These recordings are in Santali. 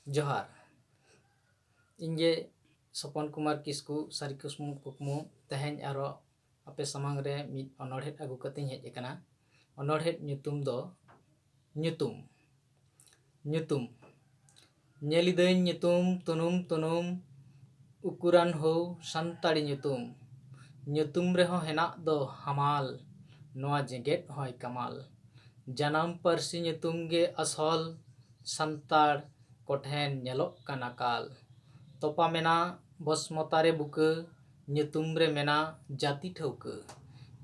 जोहार इंगे सपन कुमार किस्कू सारी कुकमु तेहें आरो आपे समांग रे मिद अनोढ़े आगु कते हेज एकना अनोढ़े ᱧᱩᱛᱩᱢ दो ᱧᱩᱛᱩᱢ ᱧᱩᱛᱩᱢ ᱧᱮᱞᱤᱫᱟᱹᱧ ᱧᱩᱛᱩᱢ तुनुम तुनुम उकुरान हो सानताड़ी ᱧᱩᱛᱩᱢ ᱧᱩᱛᱩᱢ रेहो हेनाक दो हमाल नोआ जेगेट होय कमाल जनाम पारसी ᱧᱩᱛᱩᱢ गे असोल सानताड़ कोठेन नेलोक काना काल तोपा मेना बसमतारे बुका ᱧᱩᱛᱩᱢ रे मेना जाति ठौका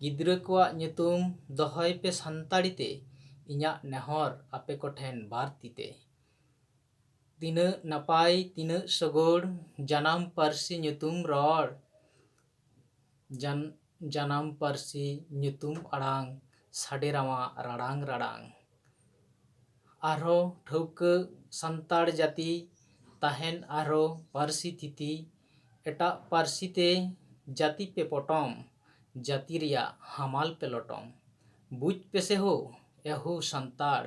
गिद्रा कोआ ᱧᱩᱛᱩᱢ दोहय पे सानताड़ी ते इन्या नेहर आपे कोठेन बारतीते तीना नपाय तीना सगोड़ जनाम पारसी ᱧᱩᱛᱩᱢ रॉड जनाम पारसी ᱧᱩᱛᱩᱢ अड़ांग साडेरामा राडांग राडांग आरो ठौका सानताड़ जाति ताहेन आरो पारसी तिथि एटा पारसी ते जाति पे पटम जाति रिया हमाल पे लटम बुझ पेसे हो एहू सानताड़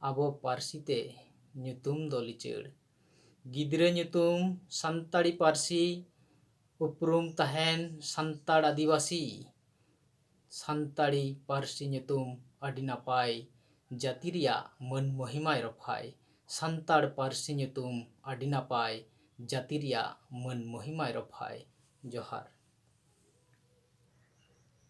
आबो पारसी ते ᱧᱩᱛᱩᱢ दो लिचड़ गिद्रा ᱧᱩᱛᱩᱢ सानताड़ी पारसी उपरुम ताहेन सानताड़ आदिवासी सानताड़ी पारसी ᱧᱩᱛᱩᱢ अडी नापाय जाति रिया मन महिमाय रफाय सानताड़ पारसी ᱧᱩᱛᱩᱢ अडी नापाय जाति रिया मन महिमाय रफाय जोहार।